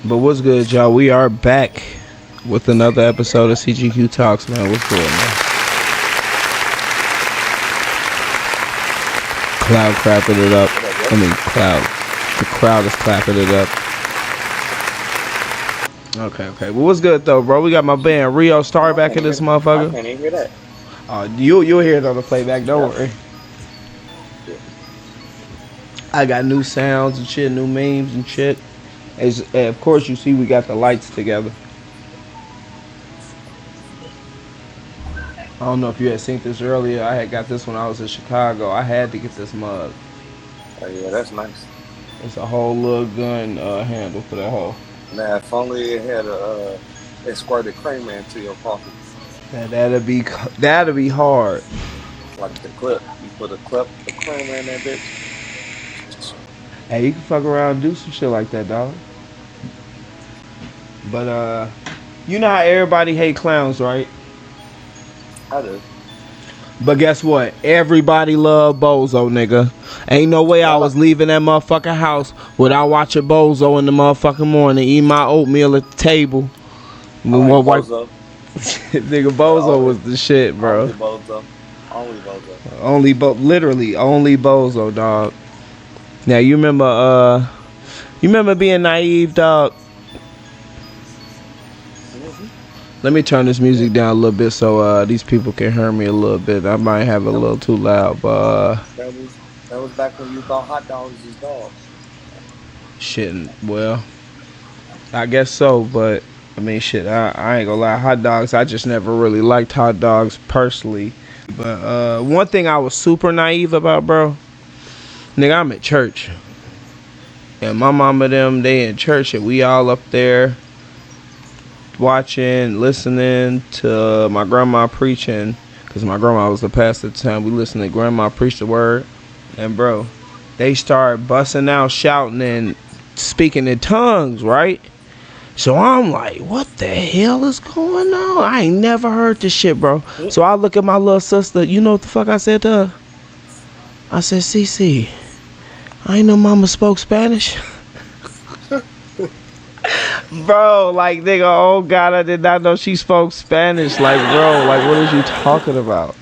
But what's good, y'all? We are back with another episode of CGQ Talks, man. What's good, man? Cloud clapping it up. The crowd is clapping it up. Okay. Well, what's good, though, bro? We got my band Rio Star back in this motherfucker. I can't even hear that. You'll hear it on the playback, don't worry. I got new sounds and shit, new memes and shit. Of course, you see we got the lights together. I don't know if you had seen this earlier. I had got this when I was in Chicago. I had to get this mug. Oh yeah, that's nice. It's a whole little gun handle for that hole. Now, if only it had it squirted cream into your coffee. Now, that'd be hard. Like the clip. You put the cream in that bitch. Hey, you can fuck around and do some shit like that, dog. But, you know how everybody hate clowns, right? I do. But guess what? Everybody love Bozo, nigga. Ain't no way I was leaving that motherfucking house without watching Bozo in the motherfucking morning, eating my oatmeal at the table. Bozo. Nigga, Bozo was the shit, bro. Only Bozo. Literally, only Bozo, dog. Now, you remember being naive, dog? Let me turn this music down a little bit so these people can hear me a little bit. I might have it a little too loud, but that was back when you thought hot dogs was dogs. Shit, well, I guess so, but I mean, shit, I ain't gonna lie, hot dogs, I just never really liked hot dogs personally. But one thing I was super naive about, bro, nigga, I'm at church, and my mama them, they in church, and we all up there watching, listening to my grandma preaching, because my grandma was the pastor at the time. We listened to grandma preach the word, and bro, they start busting out, shouting and speaking in tongues, right? So I'm like, what the hell is going on? I ain't never heard this shit, bro. So I look at my little sister. You know what the fuck I said to her? I said, Cece, I ain't know mama spoke Spanish. Bro, like, nigga, oh God, I did not know she spoke Spanish. Like, bro, like, what is you talking about?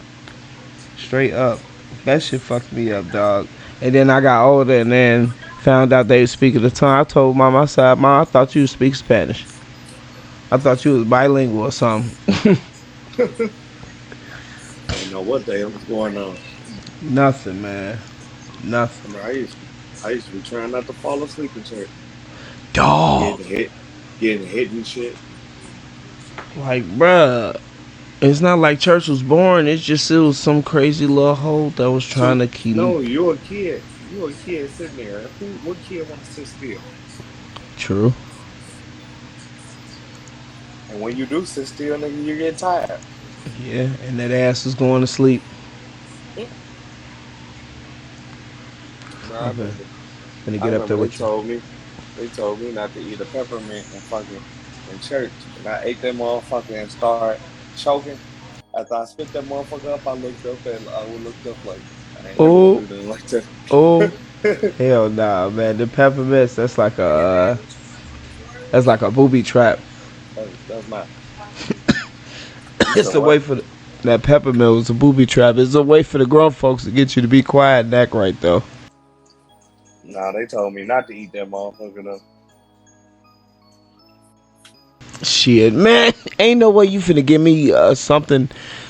Straight up. That shit fucked me up, dog. And then I got older and then found out they was speaking the tongue. I told Mom, I said, Mom, I thought you speak Spanish. I thought you was bilingual or something. I didn't know what the hell was going on. Nothing, man. Nothing. I used to be trying not to fall asleep in church. Dog. Getting hit and shit. Like, bruh, it's not like church was boring. It was some crazy little hole that was trying to keep me. No, you're a kid. You're a kid sitting there. What kid wants to sit still? True. And when you do sit still, nigga, you get tired. Yeah, and that ass is going to sleep. Nah, Gonna get up there with you. They told me not to eat a peppermint in church. And I ate that motherfucker and started choking. After I spit that motherfucker up, I looked up like, I ain't never do like that. Oh, hell nah, man. The peppermints, that's like a booby trap. That's not. It's a way for that peppermint was a booby trap. It's a way for the grown folks to get you to be quiet and act right, though. Nah, they told me not to eat that motherfucker though. Shit, man. Ain't no way you finna give me something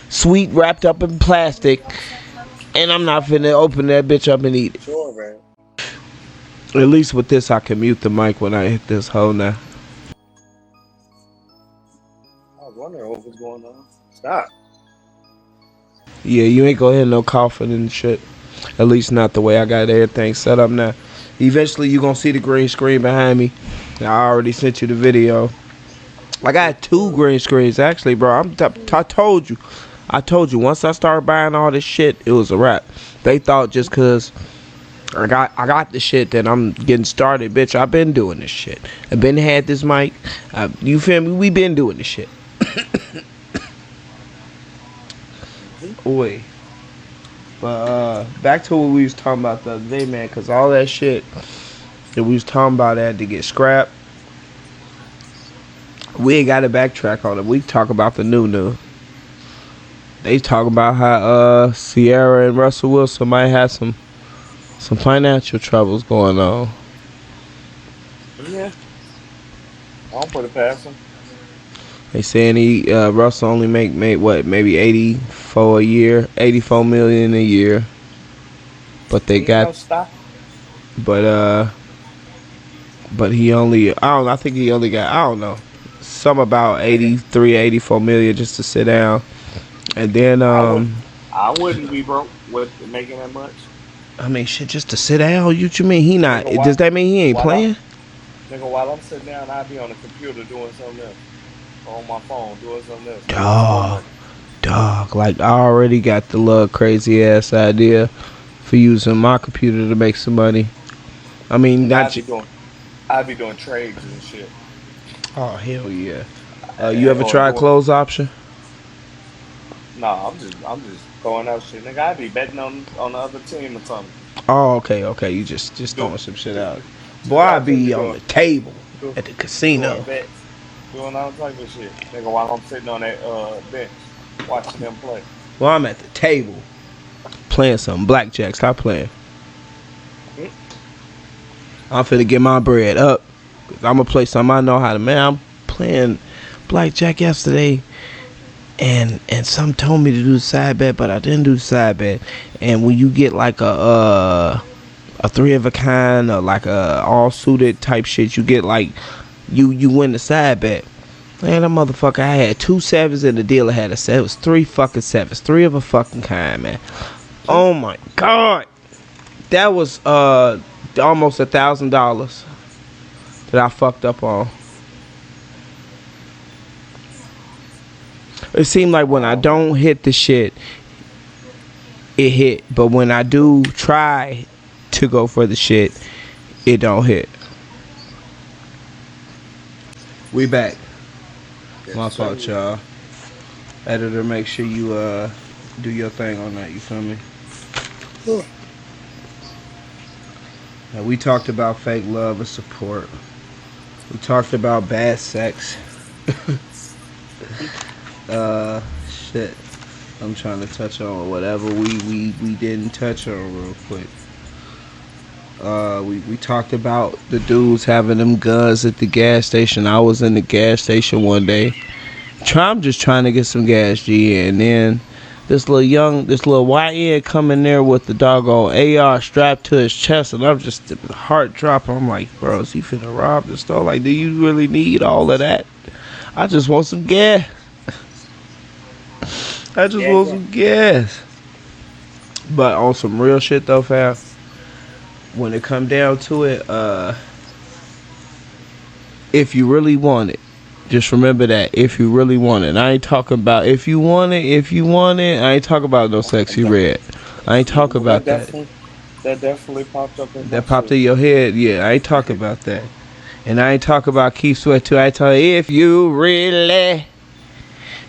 sweet wrapped up in plastic and I'm not finna open that bitch up and eat it. Sure, man. At least with this, I can mute the mic when I hit this hole now. I was wondering what was going on. Stop. Yeah, you ain't gonna hear no coughing and shit. At least not the way I got everything set up now. Eventually, you gonna see the green screen behind me. I already sent you the video. I got 2 green screens, actually, bro. I told you. Once I started buying all this shit, it was a wrap. They thought just cause I got the shit that I'm getting started, bitch. I've been doing this shit. I've been had this mic. You feel me? We been doing this shit. Oi. But back to what we was talking about the other day, man, because all that shit that we was talking about had to get scrapped. We ain't got to backtrack on it. We talk about the new. They talk about how Sierra and Russell Wilson might have some financial troubles going on. Yeah. I don't put it past him. They saying Russell only make what, maybe 84 million a year. But they got no stock. but he only, I don't know, I think he only got, I don't know, some about 84 million just to sit down. And then I wouldn't be broke with making that much. I mean, shit, just to sit down. What you mean he not? Nigga, Does that mean he ain't playing? Nigga, while I'm sitting down, I'd be on the computer doing something else. Or on my phone doing something else. Dog. Like, I already got the little crazy ass idea for using my computer to make some money. I mean, I'd be doing trades and shit. Oh, hell yeah. You ever tried close option? Nah, I'm just going out shit. Nigga, I'd be betting on the other team or something. Oh, okay. You just throwing some shit out. Boy, I'd be on the table at the casino. Doing all type of shit. Nigga, while I'm sitting on that bench watching them play. Well, I'm at the table playing some blackjack. Stop playing. I'm finna get my bread up. I'm gonna play something I know how to. Man, I'm playing blackjack yesterday, and some told me to do the side bet, but I didn't do the side bet. And when you get like a three of a kind or like a all suited type shit, you get like you win the side bet. Man, that motherfucker, I had 2 sevens and the dealer had a 7. It was 3 fucking sevens, 3 of a fucking kind, man. Oh my god, that was almost $1,000 that I fucked up on. It seemed like when I don't hit the shit, it hit. But when I do try to go for the shit, it don't hit. We back. My fault, y'all. Editor, make sure you do your thing on that. You feel me? Now, we talked about fake love and support. We talked about bad sex. Shit. I'm trying to touch on whatever we didn't touch on real quick. We talked about the dudes having them guns at the gas station. I was in the gas station one day. I'm just trying to get some gas, G, and then this little YN come in there with the doggone AR strapped to his chest, and I'm just heart dropping. I'm like, bro, is he finna rob the store? Like, do you really need all of that? I just want some gas. Want some gas. But on some real shit though, fam, when it come down to it, if you really want it, just remember that. If you really want it, I ain't talking about if you want it. I ain't talking about no sexy red. I ain't talking about that. That definitely popped up in that popped in your head. Yeah, I ain't talking about that. And I ain't talking about Keith Sweat too. I tell you, if you really.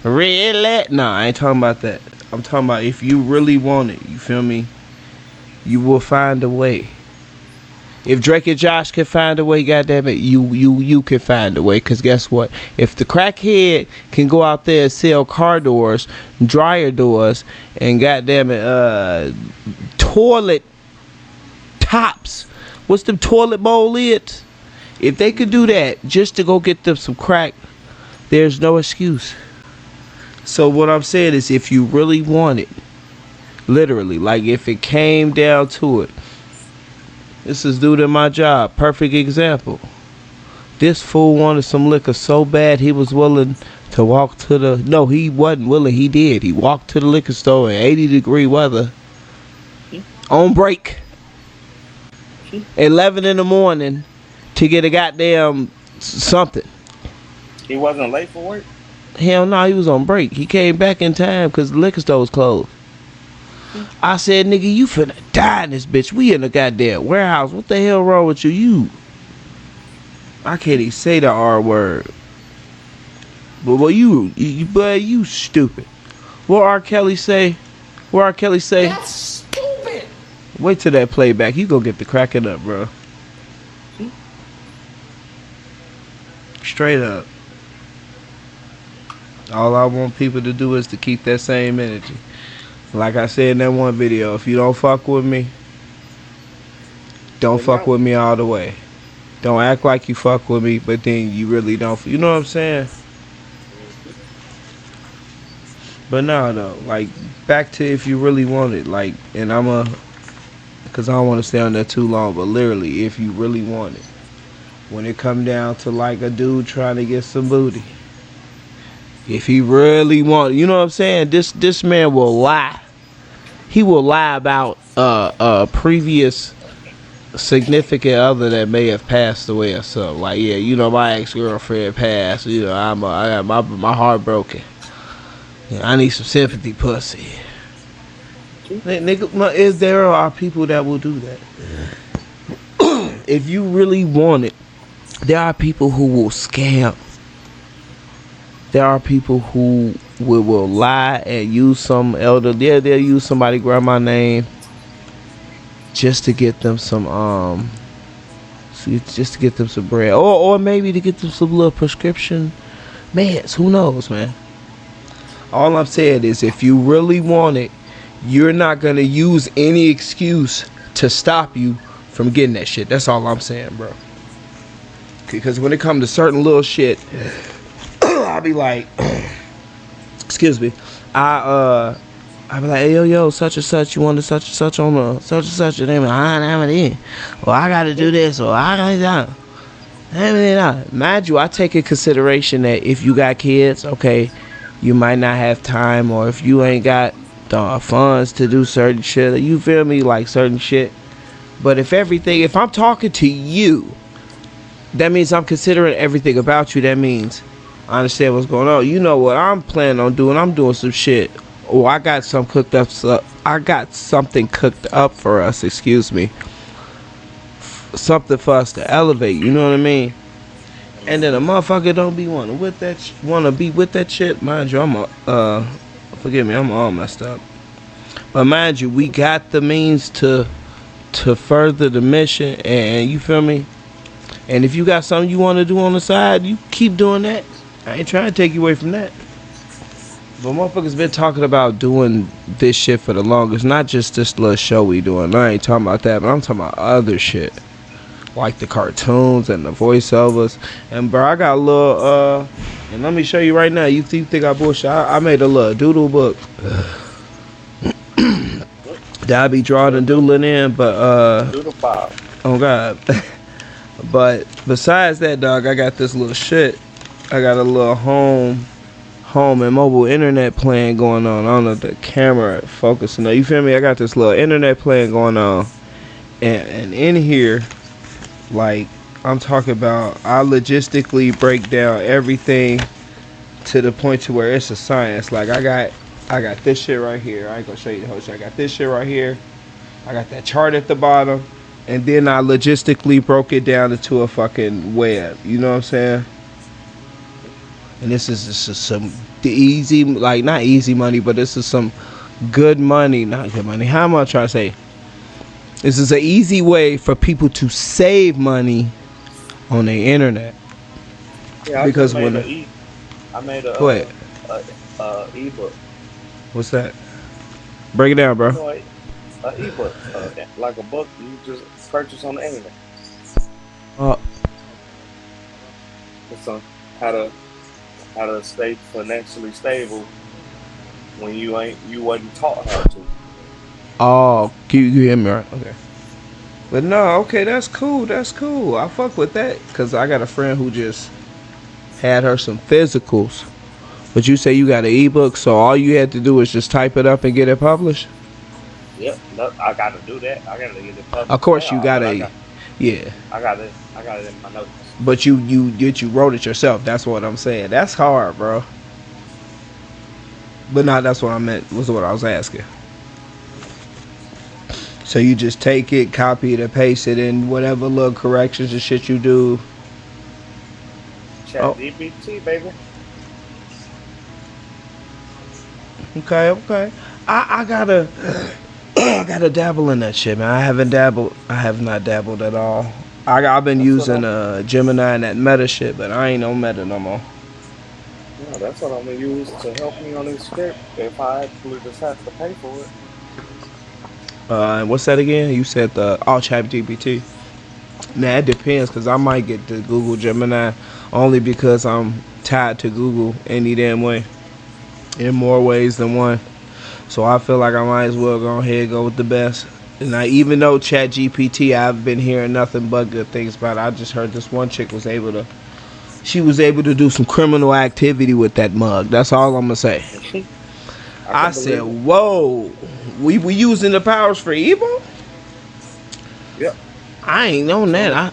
Nah, I ain't talking about that. I'm talking about if you really want it. You feel me? You will find a way. If Drake and Josh can find a way, goddamn it, you can find a way. Cause guess what? If the crackhead can go out there and sell car doors, dryer doors, and goddamn it, toilet tops, what's them toilet bowl lids? If they could do that just to go get them some crack, there's no excuse. So what I'm saying is, if you really want it, literally, like if it came down to it. This is due to my job. Perfect example. This fool wanted some liquor so bad he was willing to walk to the... No, he wasn't willing. He did. He walked to the liquor store in 80-degree weather. On break. 11 in the morning to get a goddamn something. He wasn't late for work? Hell no, he was on break. He came back in time because the liquor store was closed. I said, nigga, you finna die in this bitch. We in a goddamn warehouse. What the hell wrong with you? I can't even say the R word. But what you stupid. What R. Kelly say? That's stupid. Wait till that playback. You go get the cracking up, bro. Straight up. All I want people to do is to keep that same energy. Like I said in that one video, if you don't fuck with me, don't fuck with me all the way. Don't act like you fuck with me, but then you really don't. You know what I'm saying? But no, though. Like, back to if you really want it. Like, and because I don't want to stay on there too long, but literally, if you really want it. When it come down to, like, a dude trying to get some booty. If he really want, you know what I'm saying? This man will lie. He will lie about a previous significant other that may have passed away or something. Like, yeah, you know, my ex-girlfriend passed. You know, I got my heart broken. Yeah, I need some sympathy, pussy. Nigga, there are people that will do that. If you really want it, there are people who will scam. There are people who will lie and use some elder. Yeah, they'll use somebody grandma name just to get them some just to get them some bread, or maybe to get them some little prescription meds. Who knows, man? All I'm saying is, if you really want it, you're not gonna use any excuse to stop you from getting that shit. That's all I'm saying, bro. Because when it comes to certain little shit, I'll be like, excuse me, I'll be like, hey, yo, such and such, you want to such and such on the such and such, and they be like, I'm in. Well, I gotta do this, or I gotta do. Mind you, I take in consideration that if you got kids, okay, you might not have time, or if you ain't got the funds to do certain shit, you feel me, like certain shit. But if I'm talking to you, that means I'm considering everything about you. That means I understand what's going on. You know what I'm planning on doing? I'm doing some shit. Oh, I got something cooked up for us. Excuse me. Something for us to elevate. You know what I mean? And then a motherfucker don't be wanna be with that shit. Mind you, forgive me, I'm all messed up. But mind you, we got the means to further the mission, and you feel me? And if you got something you want to do on the side, you keep doing that. I ain't trying to take you away from that. But motherfuckers been talking about doing this shit for the longest. Not just this little show we doing. I ain't talking about that, but I'm talking about other shit. Like the cartoons and the voiceovers. And bro, I got a little and let me show you right now. You think I bullshit? I made a little doodle book that I be drawing and doodling in, but Doodle pop. oh god. But besides that, dog, I got this little shit. I got a little home and mobile internet plan going on. I don't know if the camera focusing. You feel me? I got this little internet plan going on, and in here, like, I'm talking about, I logistically break down everything to the point to where it's a science. Like, I got this shit right here. I ain't gonna show you the whole shit. I got this shit right here. I got that chart at the bottom, and then I logistically broke it down into a fucking web. You know what I'm saying? And this is some easy, like, not easy money, but this is some good money. Not good money. How am I trying to say? This is an easy way for people to save money on the internet. Yeah, because I made a ebook. What's that? Break it down, bro. You know, an ebook, like a book you just purchase on the internet. It's on how to stay financially stable when you wasn't taught how to. Oh, you hear me right? Okay. But no, okay, that's cool. I fuck with that, because I got a friend who just had her some physicals. But you say you got an ebook, so all you had to do is just type it up and get it published? Yep, I got to do that. I got to get it published. Of course, you gotta. Yeah. I got it in my notes. But you wrote it yourself. That's what I'm saying. That's hard, bro. But no, that's what I meant. Was what I was asking. So you just take it, copy it, and paste it, and whatever little corrections and shit you do. Chat GPT, baby. Okay. I gotta dabble in that shit, man. I have not dabbled at all. I've been using Gemini and that Meta shit, but I ain't on Meta no more. No, that's what I'm gonna use to help me on this script if I actually decide to pay for it. What's that again? You said the Chat GPT. Nah, it depends because I might get the Google Gemini only because I'm tied to Google any damn way in more ways than one. So I feel like I might as well go ahead and go with the best. And even though Chat GPT, I've been hearing nothing but good things about it. I just heard this one chick she was able to do some criminal activity with that mug. That's all I'm gonna say. I I can said, believe it. whoa, we using the powers for evil? Yep. I ain't known that.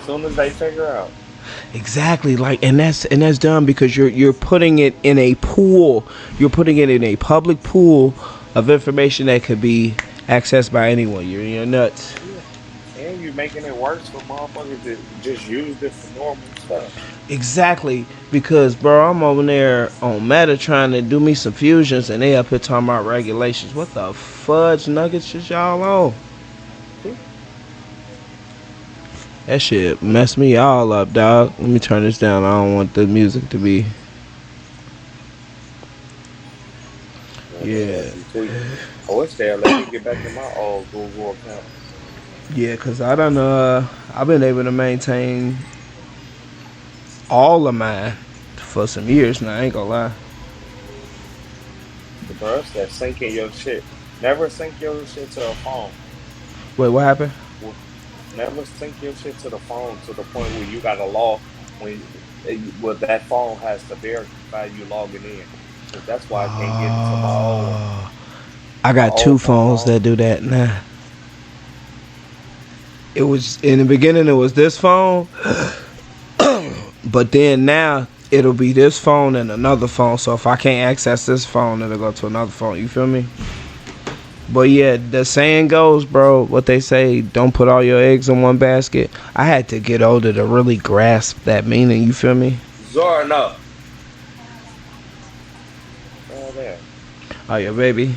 Soon as they figure out. Exactly, like, and that's done because you're putting it in a pool. You're putting it in a public pool of information that could be accessed by anyone. You're nuts. Yeah. And you're making it worse for motherfuckers that just used it for normal stuff. Exactly, because bro, I'm over there on Meta trying to do me some fusions, and they up here talking about regulations. What the fudge nuggets is y'all on? That shit messed me all up, dog. Let me turn this down. I don't want the music to be. Yeah. I wish they'd let me get back to my old Google account. Yeah, cause I've been able to maintain all of mine for some years now. I ain't gonna lie. The bros that syncing your shit. Never sync your shit to a phone. Wait, what happened? Never sync your shit to the phone to the point where you gotta log where that phone has to verify you logging in. Cause that's why I can't get into my old. I got two phones that do that now. It was in the beginning. It was this phone, but then now it'll be this phone and another phone. So if I can't access this phone, it'll go to another phone. You feel me? But yeah, the saying goes, bro, what they say, don't put all your eggs in one basket. I had to get older to really grasp that meaning, you feel me? Zorn up. Oh, there. Oh, yeah, baby.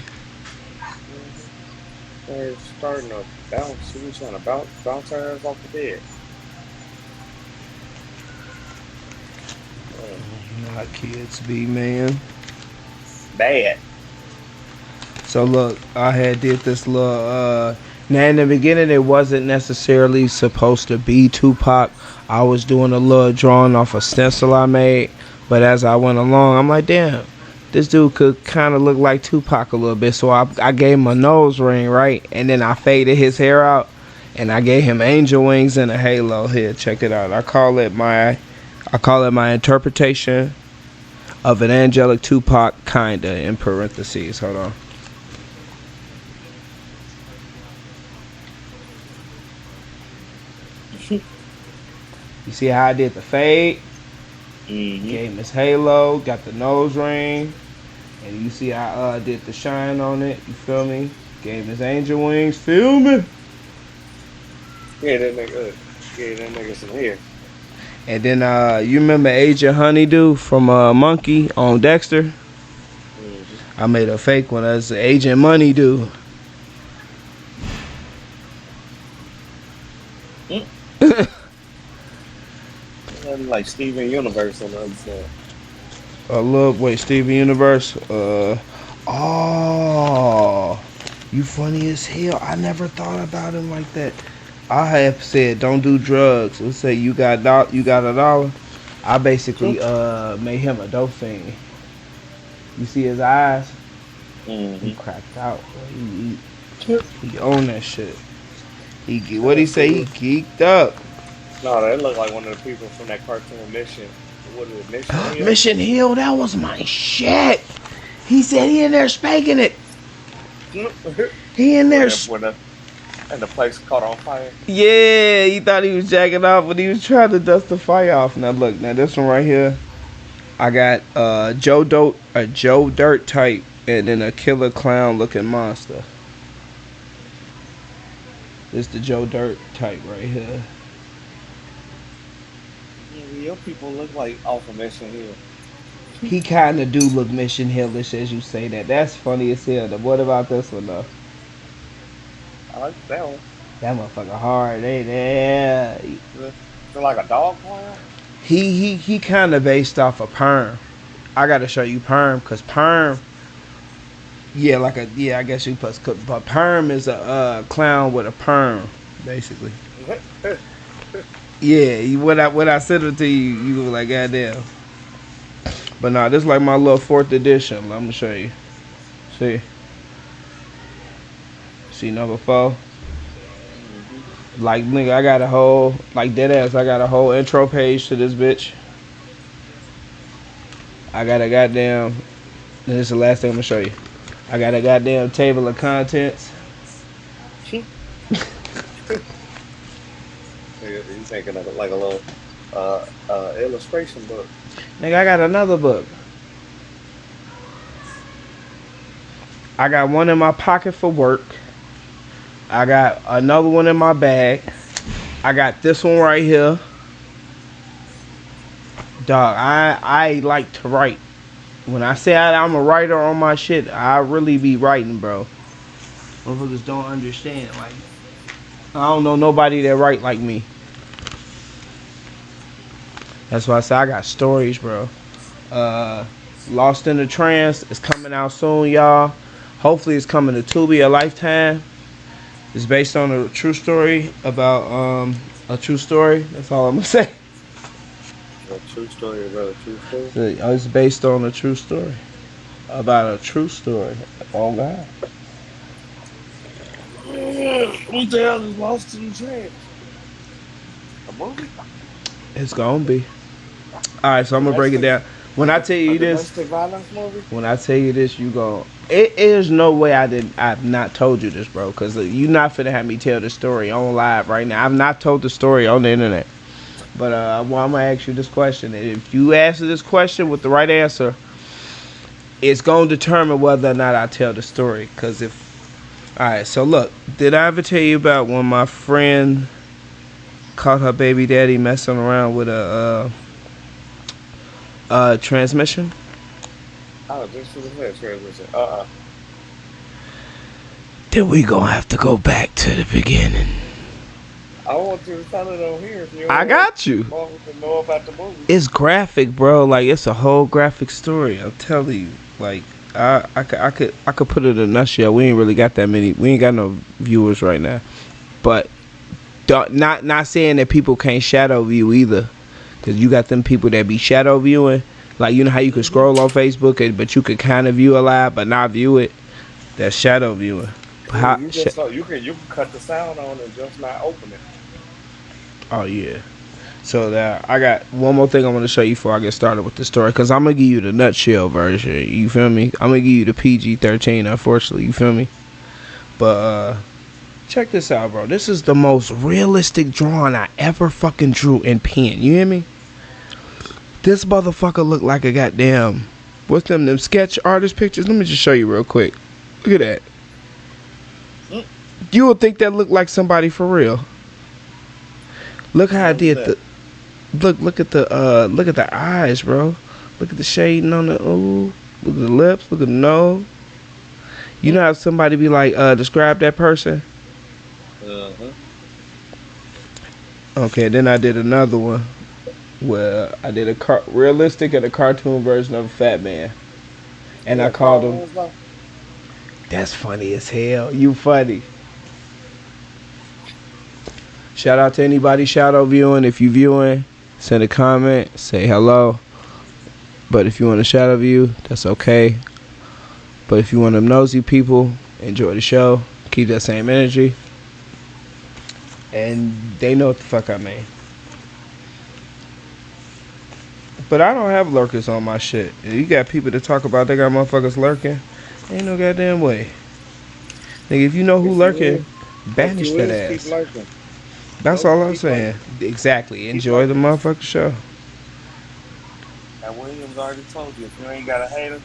They're starting to bounce. He was trying to bounce her ass off the bed. You know how kids be, man. Bad. So look, I had did this little now in the beginning it wasn't necessarily supposed to be Tupac. I was doing a little drawing off a stencil I made, but as I went along, I'm like, damn, this dude could kind of look like Tupac a little bit. So I gave him a nose ring, right? And then I faded his hair out and I gave him angel wings and a halo. Here, check it out. I call it my interpretation of an angelic Tupac, kinda, in parentheses. Hold on. You see how I did the fade? Mm-hmm. Gave him his halo, got the nose ring, and you see I did the shine on it. You feel me? Gave him his angel wings. Feel me? Yeah, that nigga some hair. And then you remember Agent Honeydew from Monkey on Dexter? Mm-hmm. I made a fake one as Agent Moneydew. Like Steven Universe on the other side. Look, wait, Steven Universe. Oh, you funny as hell. I never thought about him like that. I have said don't do drugs. Let's say you got $1. I basically made him a dope fiend. You see his eyes? Mm-hmm. He cracked out. He owned that shit. What he say? He geeked up. No, that looked like one of the people from that cartoon Mission. What is it, Mission Hill? Mission Hill, that was my shit. He said he in there spanking it. He in there. And the place caught on fire. Yeah, he thought he was jacking off, but he was trying to dust the fire off. Now look, now this one right here, I got Joe Dirt type, and then a killer clown looking monster. This the Joe Dirt type right here. Your people look like off of Mission Hill. He kind of do look Mission Hillish as you say that. That's funny as hell. What about this one though? I like that one. That motherfucker hard, ain't it? Is it like a dog clown? He kind of based off a Perm. I gotta show you Perm, cause Perm, yeah, I guess you put, but Perm is a clown with a perm, basically. Yeah, when I sent it to you, you were like, goddamn. But nah, this is like my little fourth edition. I'm gonna show you. See, number 4. Like nigga, I got a whole like dead ass. I got a whole intro page to this bitch. I got a goddamn. This is the last thing I'm gonna show you. I got a goddamn table of contents. You thinking of like a little illustration book? Nigga, I got another book. I got one in my pocket for work. I got another one in my bag. I got this one right here. Dog, I like to write. When I say I'm a writer on my shit, I really be writing, bro. Motherfuckers don't understand. Like, I don't know nobody that write like me. That's why I say I got stories, bro. Lost in the Trance is coming out soon, y'all. Hopefully it's coming to Tubi, a Lifetime. It's based on a true story about a true story. That's all I'm gonna say. A true story about a true story? It's based on a true story. About a true story. Oh God. What the hell is Lost in the Trance? A movie? It's gonna be. Alright, so I'm gonna break it down. When I tell you this, violence movie? when I tell you this, you go. It is no way I've not told you this, bro. Because you not finna have me tell the story on live right now. I've not told the story on the internet. But well, I'm gonna ask you this question. If you answer this question with the right answer, it's gonna determine whether or not I tell the story. Cause alright, so look, did I ever tell you about when my friend caught her baby daddy messing around with a transmission? Oh, this is a transmission. Then we gonna have to go back to the beginning. I want you to tell it on here. If you I got you. To know about the movie. It's graphic, bro. Like it's a whole graphic story. I'm telling you. Like I could put it in a nutshell. We ain't really got that many. We ain't got no viewers right now. But not saying that people can't shadow view either. Cause you got them people that be shadow viewing. Like you know how you can scroll on Facebook, but you could kind of view a live, but not view it. That's shadow viewing. Yeah, you can cut the sound on and just not open it. Oh yeah. So I got one more thing I want to show you before I get started with the story, because I'm gonna give you the nutshell version. You feel me? I'm gonna give you the PG-13. Unfortunately, you feel me? But check this out, bro. This is the most realistic drawing I ever fucking drew in pen. You hear me? This motherfucker look like a goddamn. What's them sketch artist pictures? Let me just show you real quick. Look at that. You would think that looked like somebody for real. Look how I did the. Look at the eyes, bro. Look at the shading on the ooh. Look at the lips. Look at the nose. You know how somebody be like, describe that person. Okay, then I did another one where I did a realistic and a cartoon version of a fat man, and I called him. That's funny as hell. You funny. Shout out to anybody shadow viewing. If you viewing, send a comment, say hello. But if you want to shadow view, that's okay. But if you want them nosy people, enjoy the show. Keep that same energy. And they know what the fuck I mean. But I don't have lurkers on my shit. You got people that talk about they got motherfuckers lurking. Ain't no goddamn way. Nigga, if you know who lurking, banish that ass. That's all I'm saying. Exactly. Enjoy the motherfucking show. And Williams already told you, if you ain't got a hater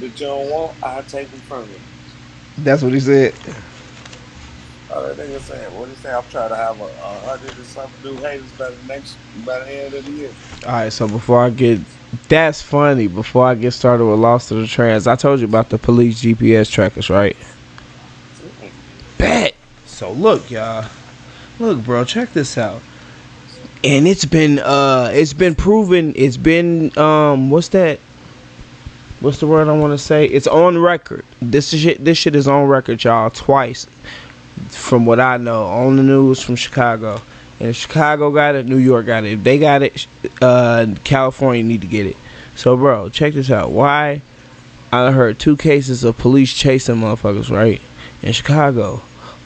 that you don't want, I'll take them from you. That's what he said. Oh, that nigga saying, what he say? I'm trying to have 100 and something new haters by the end of the year. Alright, so that's funny. Before I get started with Lost in the Trance, I told you about the police GPS trackers, right? Bet. So look, y'all. Look, bro, check this out. And it's been proven, it's been what's that? What's the word I want to say? It's on record. This shit is on record, y'all, twice. From what I know, on the news from Chicago. And if Chicago got it, New York got it. If they got it, California need to get it. So, bro, check this out. Why? I heard 2 cases of police chasing motherfuckers, right? In Chicago.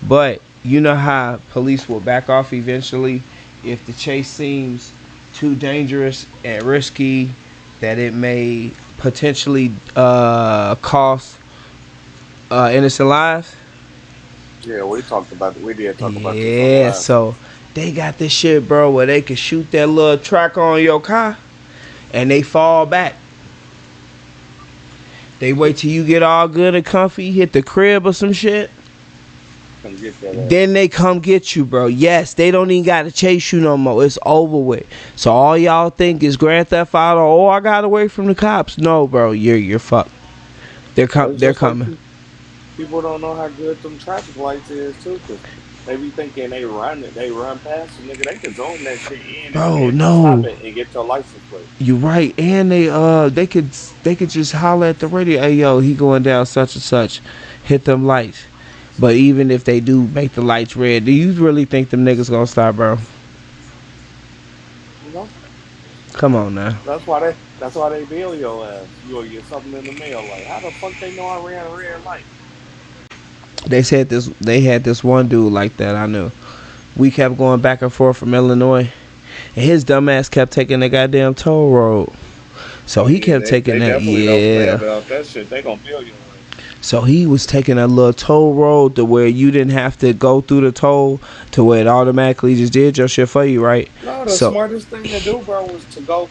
But you know how police will back off eventually if the chase seems too dangerous and risky that it may potentially cost innocent lives? Yeah, we did talk about this. Yeah, so they got this shit, bro, where they can shoot that little tracker on your car and they fall back. They wait till you get all good and comfy, hit the crib or some shit. Come get that Then they come get you, bro. Yes, they don't even got to chase you no more. It's over with. So all y'all think is Grand Theft Auto. Oh, I got away from the cops. No, bro, you're fucked. They're coming. Like people don't know how good them traffic lights is too, cause they be thinking they run past you, nigga. They can zone that shit in, bro. And No, stop it and get your license plate. You right, and they could just holler at the radio. Hey, yo, he going down such and such. Hit them lights. But even if they do make the lights red, do you really think them niggas gonna stop, bro? You know? Come on now. That's why they bill your ass. You'll get something in the mail. Like, how the fuck they know I ran a red light? They said this. They had this one dude like that. I knew. We kept going back and forth from Illinois, and his dumb ass kept taking the goddamn toll road. So he kept taking that. Yeah. About that shit. They gonna bill you. So he was taking a little toll road to where you didn't have to go through the toll, to where it automatically just did your shit for you, right? No, the smartest thing to do, bro, was to go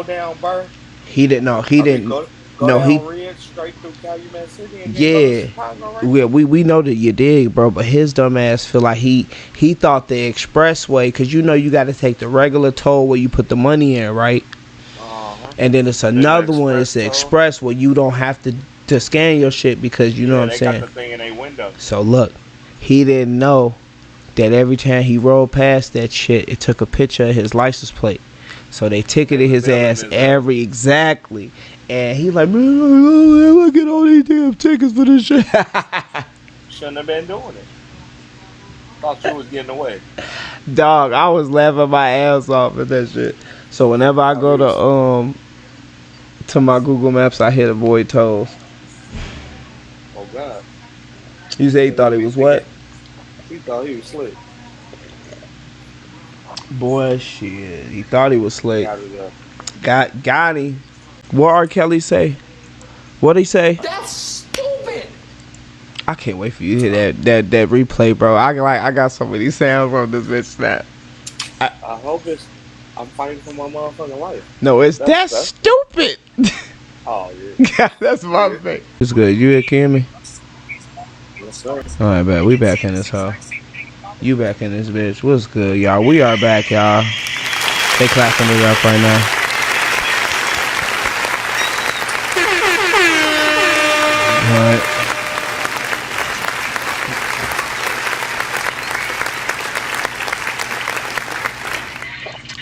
down Burr. He didn't know. He didn't. Go no, down he. Ridge, straight through Calumet City, and Yeah. then go to Chicago, right? We know that you did, bro. But his dumb ass feel like he thought the expressway, cause you know you got to take the regular toll where you put the money in, right? And then it's another one. It's the express where you don't have to scan your shit because you know what I'm saying. Got the thing in their window. So look, he didn't know that every time he rolled past that shit, it took a picture of his license plate. So they ticketed his ass exactly. And he like, man, I get all these damn tickets for this shit. Shouldn't have been doing it. Thought you was getting away. Dog, I was laughing my ass off at that shit. So whenever I go to my Google Maps, I hit avoid tolls. Oh God. You say he thought he was what? He thought he was slick. Boy, shit. He thought he was slick. Got him. What R. Kelly say? What'd he say? That's stupid. I can't wait for you to hear that replay, bro. I got so many sounds from this bitch snap. I hope I'm fighting for my motherfucking life. No, that's stupid. Oh yeah. That's my thing. It's good. You here, Kimmy? Yes, sir. All right, bet. We back in this hoe. You back in this bitch. What's good, y'all? We are back, y'all. They clapping it up right now. Alright.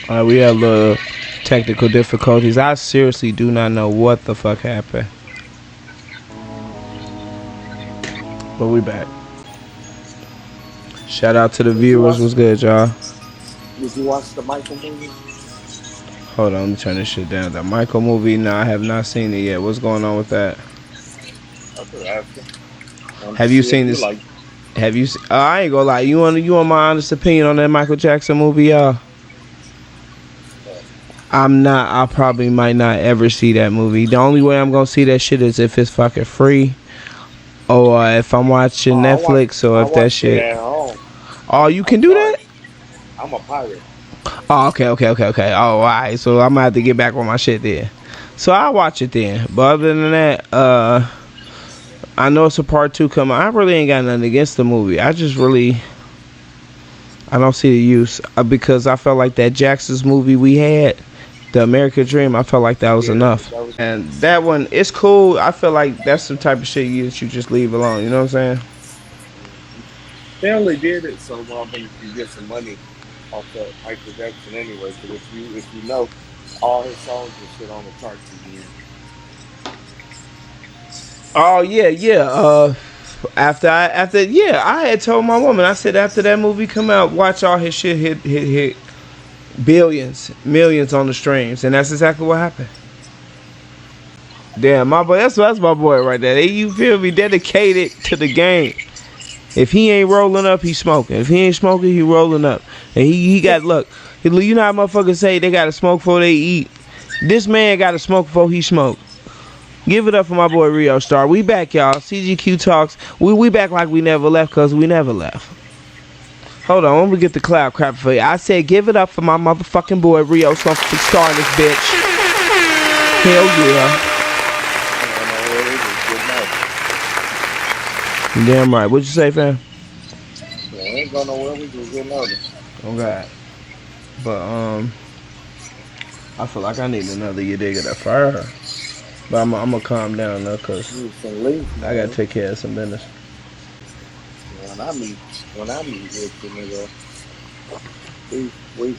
Alright, we had a little technical difficulties. I seriously do not know what the fuck happened. But we back. Shout out to the viewers. What's good, y'all? Did you watch the Michael movie? Hold on, let me turn this shit down. The Michael movie? No, I have not seen it yet. What's going on with that? Have you seen this? Have you? I ain't gonna lie. You want my honest opinion on that Michael Jackson movie, y'all? I'm not. I probably might not ever see that movie. The only way I'm gonna see that shit is if it's fucking free, or if I'm watching Netflix, or if that shit. Oh, you can do that? I'm a pirate. Oh, okay. Oh, all right. So I'm gonna have to get back on my shit then. So I'll watch it then. But other than that, I know it's a part 2 coming. I really ain't got nothing against the movie. I don't see the use because I felt like that Jackson's movie we had, The American Dream. I felt like that was enough. And that one, it's cool. I feel like that's some type of shit you just leave alone. You know what I'm saying? They only did it so motherfuckers can get some money off that Michael Jackson anyway. Because if you know, all his songs and shit on the charts again. Oh yeah, yeah. I had told my woman. I said after that movie come out, watch all his shit hit billions, millions on the streams, and that's exactly what happened. Damn, my boy, that's my boy right there. You feel me? Dedicated to the game. If he ain't rolling up, he smoking. If he ain't smoking, he rolling up. And he got look. You know how motherfuckers say they gotta smoke before they eat. This man gotta smoke before he smoke. Give it up for my boy Rio Star. We back, y'all. CGQ talks. We back like we never left, cause we never left. Hold on, let me get the cloud crap for you. I said give it up for my motherfucking boy Rio Star in this bitch. Hell yeah. Damn right. What'd you say, fam? Yeah, I ain't going nowhere. We just getting older. Oh God. But I feel like I need another you dig of that fire. But I'm gonna calm down now, cause I gotta take care of some business. When I meet with the nigga, we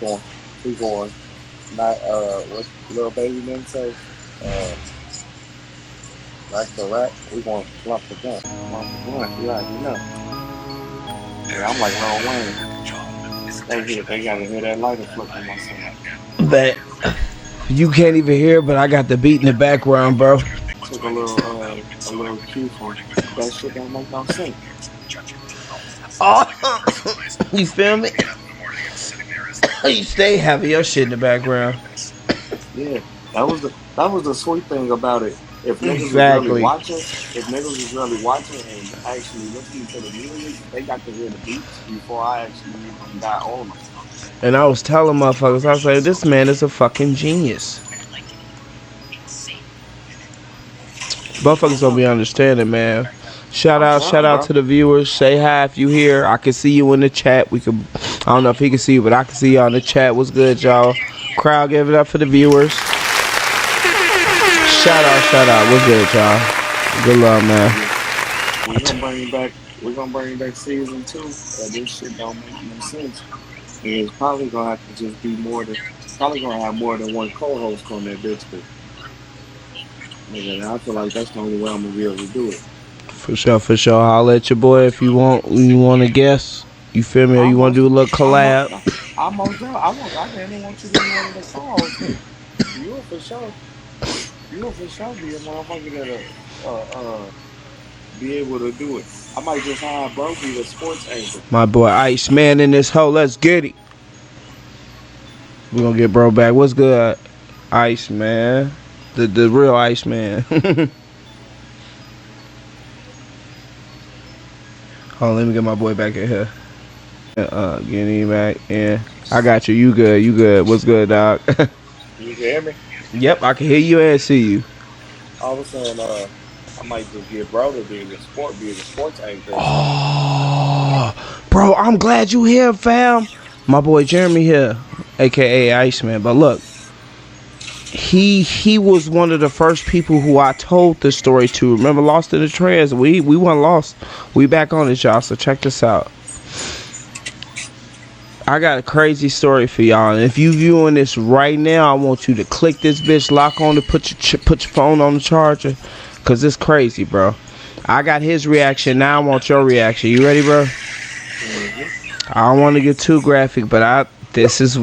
going not what little baby men say, like the rat, we going to flump the gun. You already know. Yeah, I'm like Lil Wayne. They gotta hear that lighter flipping my son. But you can't even hear, but I got the beat in the background, bro. Took a little cue from that shit don't make no sense. Oh, you feel me? You stay having your shit in the background. Yeah, that was the sweet thing about it. If niggas was really watching and actually listening to the music, they got to hear the beats before I actually even got on them. And I was telling motherfuckers, I was like, this man is a fucking genius. Motherfuckers don't be understanding, man. Shout out to the viewers. Say hi if you here. I can see you in the chat. I don't know if he can see you, but I can see y'all in the chat. What's good, y'all? Crowd, give it up for the viewers. Shout out. What's good, y'all? Good love, man. We're gonna bring back season 2. This shit don't make no sense. And it's probably gonna have to just be probably gonna have more than one co-host on that bitch. Nigga, I feel like that's the only way I'm gonna be able to do it. For sure. I'll let your boy if you want to guess. You feel me? Or you want to do a little collab? I didn't want you to be one of the co-hosts. You will for sure be a motherfucker that'll be able to do it. I might just have bro be the sports anchor. My boy Ice Man in this hole. Let's get it. We gonna get bro back. What's good, Ice Man? The real Ice Man. Hold on, let me get my boy back in here. Getting him back in. I got you. You good. What's good, dog? You can hear me? Yep, I can hear you and see you. I was saying, I might just get bro to be the sports anchor. Oh, bro, I'm glad you here, fam. My boy Jeremy here, aka Iceman. But look, he was one of the first people who I told this story to. Remember Lost in the Trends? We weren't lost. We back on it, y'all. So check this out. I got a crazy story for y'all, and if you viewing this right now, I want you to click this bitch, lock on to put your phone on the charger, cause it's crazy, bro. I got his reaction. Now I want your reaction. You ready, bro? I don't want to get too graphic, but this is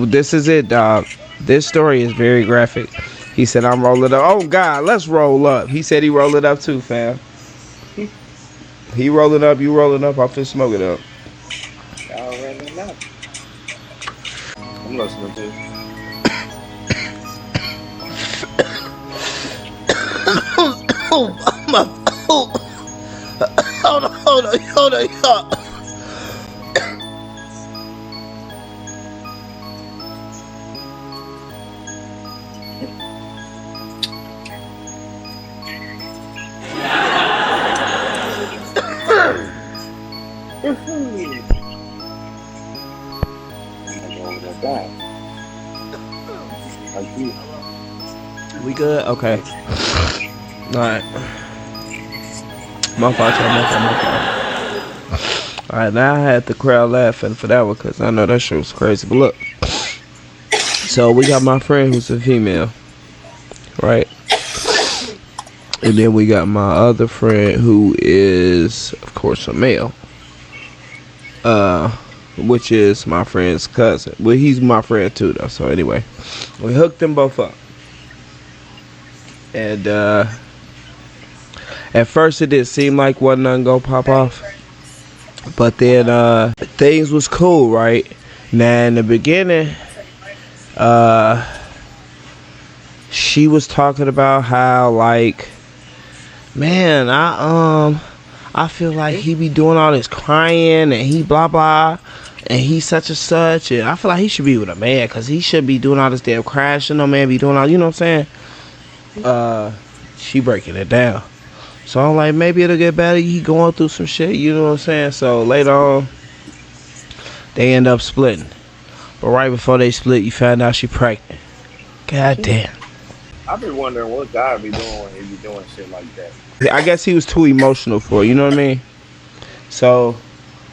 it, dog. This story is very graphic. He said I'm rolling up. Oh God, let's roll up. He said he rolled it up too, fam. He rolling up, you rolling up. I'm finna smoke it up. Y'all rolling up. I'm listening to. Hold on, y'all. We good? Okay. Alright. My fault. Alright, now I had the crowd laughing for that one because I know that shit was crazy. But look, so we got my friend who's a female, right? And then we got my other friend who is, of course, a male. Which is my friend's cousin. Well, he's my friend too, though. So anyway, we hooked them both up. And at first it didn't seem like wasn't nothing gonna pop off. But then things was cool, right? Now in the beginning, she was talking about how, like, man, I feel like he be doing all this crying and he blah blah and he such and such, and I feel like he should be with a man because he should be doing all this damn crashing. No man be doing all, you know what I'm saying? She breaking it down. So I'm like, maybe it'll get better. He going through some shit, you know what I'm saying? So later on, they end up splitting. But right before they split, you found out she pregnant. God damn. I be wondering what God be doing when he be doing shit like that. I guess he was too emotional for it, you know what I mean? So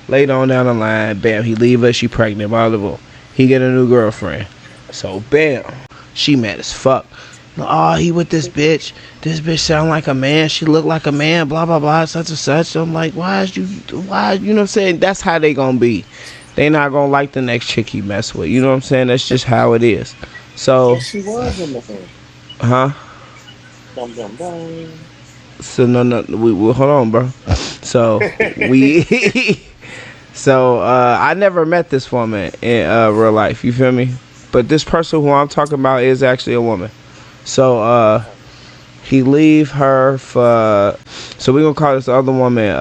later on down the line, bam, he leave her, she pregnant, blah, blah, blah. He get a new girlfriend. So bam, she mad as fuck. Oh, he with this bitch. This bitch sound like a man. She look like a man, blah, blah, blah, such and such. So I'm like, why, you know what I'm saying? That's how they gonna be. They not gonna like the next chick he mess with. You know what I'm saying? That's just how it is. So, Yes, she was in the film. huh? Dum, dum, dum. So no, we hold on, bro. So so I never met this woman in real life. You feel me? But this person who I'm talking about is actually a woman. So he leave her for. So we gonna call this other woman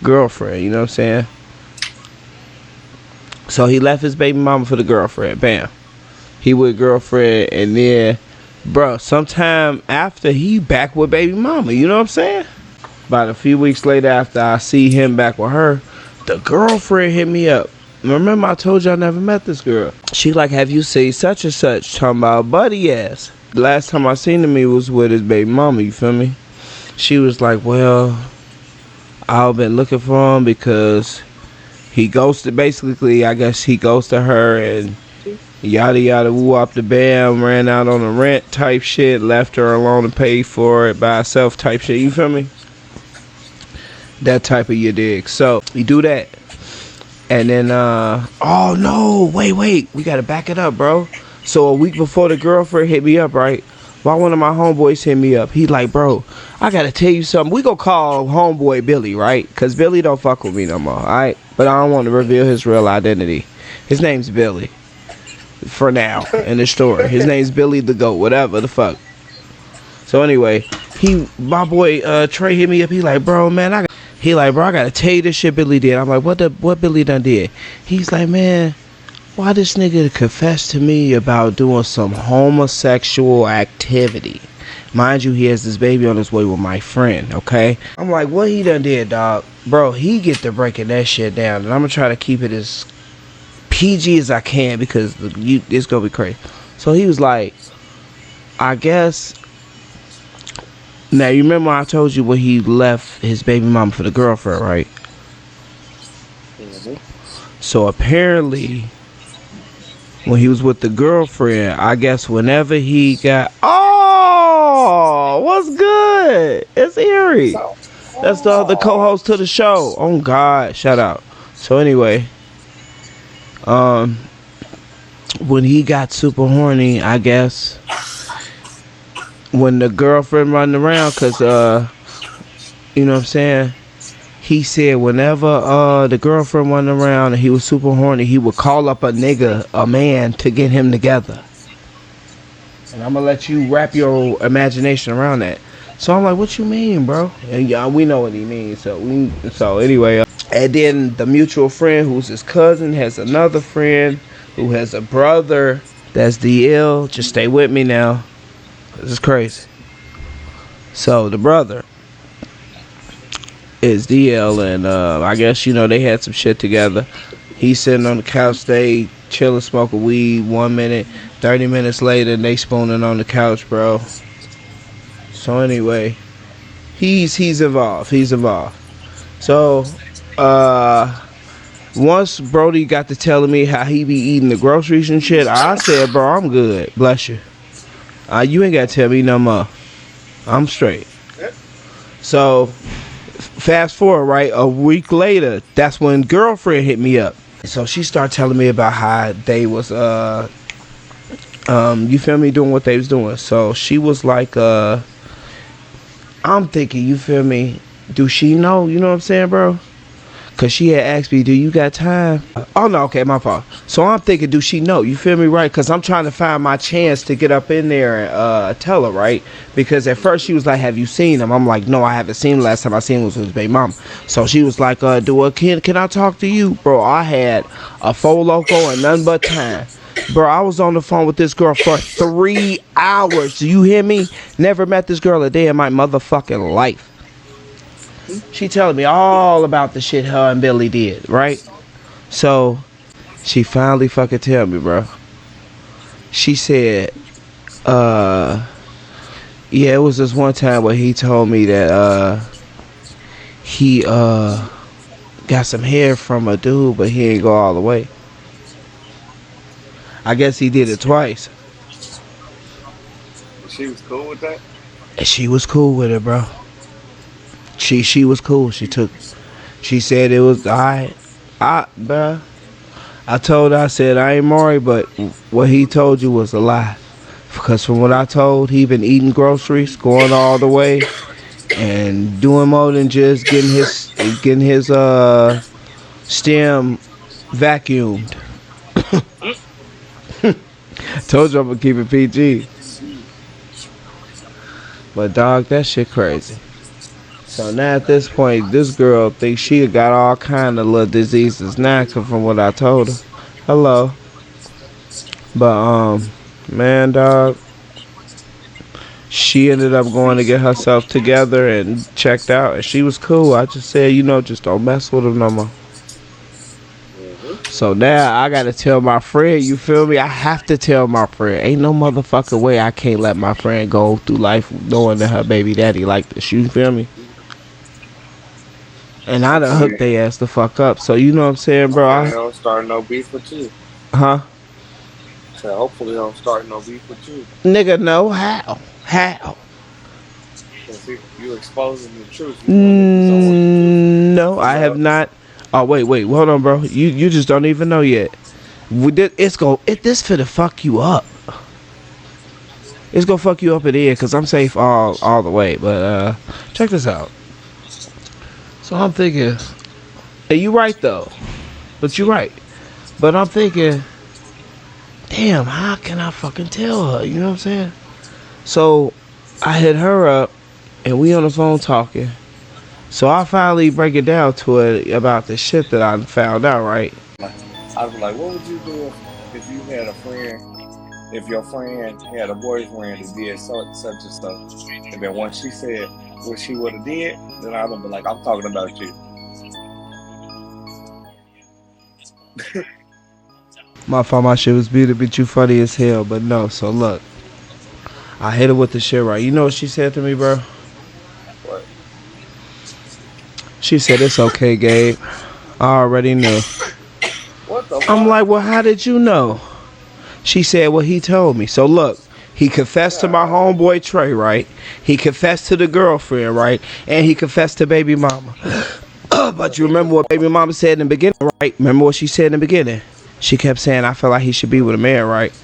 girlfriend. You know what I'm saying? So he left his baby mama for the girlfriend. Bam. He with girlfriend, and then, bro, sometime after he back with baby mama. You know what I'm saying? About a few weeks later, after I see him back with her, the girlfriend hit me up. Remember I told you I never met this girl. She like, have you seen such and such? Talking about buddy ass. The last time I seen him, he was with his baby mama. You feel me? She was like, well, I've been looking for him because he ghosted. Basically, I guess he ghosted her and yada yada woo up the bam, ran out on the rent type shit, left her alone and paid for it by herself type shit. You feel me? That type of you dig. So you do that. And then, oh no, wait, we gotta back it up, bro. So a week before the girlfriend hit me up, right? Why one of my homeboys hit me up? He like, bro, I gotta tell you something. We gonna call homeboy Billy, right? Cause Billy don't fuck with me no more, alright? But I don't want to reveal his real identity. His name's Billy. For now, in the story. His name's Billy the Goat, whatever the fuck. So anyway, my boy Trey hit me up. He like, bro, man, He like, bro, I gotta tell you this shit Billy did. I'm like, what Billy done did? He's like, man, why this nigga confess to me about doing some homosexual activity? Mind you, he has this baby on his way with my friend, okay? I'm like, what he done did, dog? Bro, he get to breaking that shit down, and I'm gonna try to keep it as PG as I can because it's gonna be crazy. So he was like, I guess. Now you remember I told you when he left his baby mama for the girlfriend, right? Mm-hmm. So apparently, when he was with the girlfriend, I guess whenever he got, oh, what's good? It's Erie. That's the other co-host to the show. Oh God, shout out. So anyway, when he got super horny, I guess, when the girlfriend running around, cause you know what I'm saying, he said whenever the girlfriend running around and he was super horny, he would call up a nigga, a man, to get him together. And I'm gonna let you wrap your imagination around that. So I'm like, what you mean, bro? And yeah, we know what he means. So anyway, and then the mutual friend who's his cousin has another friend who has a brother that's DL. Just stay with me now. This is crazy. So the brother is DL, and I guess, you know, they had some shit together. He's sitting on the couch, they chilling, smoking weed. 1 minute, 30 minutes later, they spooning on the couch, bro. So anyway, he's involved. So Once Brody got to telling me how he be eating the groceries and shit, I said, bro, I'm good. Bless you. You ain't got to tell me no more. I'm straight. So, fast forward, right? A week later, that's when girlfriend hit me up. So she started telling me about how they was, you feel me, doing what they was doing. So she was like, I'm thinking, you feel me, do she know? You know what I'm saying, bro? Cause she had asked me, do you got time? Oh no, okay, my fault. So I'm thinking, do she know? You feel me, right? Cause I'm trying to find my chance to get up in there and tell her, right? Because at first she was like, have you seen him? I'm like, no, I haven't seen him. Last time I seen him was with his baby mom. So she was like, can I talk to you? Bro, I had a full loco and nothing but time. Bro, I was on the phone with this girl for 3 hours. Do you hear me? Never met this girl a day in my motherfucking life. She telling me all about the shit her and Billy did, right? So, she finally fucking tell me, bro. She said, yeah, it was this one time where he told me that, he, got some hair from a dude, but he ain't go all the way. I guess he did it twice. She was cool with that? And she was cool with it, bro. She was cool. She said it was alright. Bruh. I told her, I said, I ain't Maury, but what he told you was a lie. Because from what I told, he been eating groceries, going all the way, and doing more than just getting his stem vacuumed. Told you I'm gonna keep it PG. But dog, that shit crazy. So now at this point, this girl thinks she got all kind of little diseases now from what I told her. Hello. But man, dog, she ended up going to get herself together and checked out, and she was cool. I just said, just don't mess with him no more. So now I gotta tell my friend, you feel me? I have to tell my friend. Ain't no motherfucking way I can't let my friend go through life knowing that her baby daddy like this. You feel me? And I done hooked they ass the fuck up. So you know what I'm saying, bro? They don't start no beef with you. Huh? So hopefully they don't start no beef with you. Nigga, no. How? You exposing the truth. You know no, I have not. Oh wait, hold on, bro. You just don't even know yet. This finna fuck you up. It's gonna fuck you up in the end, cause I'm safe all the way. But check this out. So I'm thinking, hey, you right though, but you right. But I'm thinking, damn, how can I fucking tell her? You know what I'm saying? So I hit her up, and we on the phone talking. So I finally break it down to her about the shit that I found out, right? I was like, what would you do if you had a friend, if your friend had a boyfriend that did such and stuff? And then once she said what she would have did, then I would be like, I'm talking about you. My shit was beautiful, but you funny as hell. But no, so look, I hit her with the shit right. You know what she said to me, bro? What? She said, it's okay, Gabe. I already knew. What the fuck? I'm like, well, how did you know? She said, well, he told me. So look, he confessed to my homeboy Trey, right? He confessed to the girlfriend, right? And he confessed to baby mama. But you remember what baby mama said in the beginning, right? Remember what she said in the beginning? She kept saying, I feel like he should be with a man, right?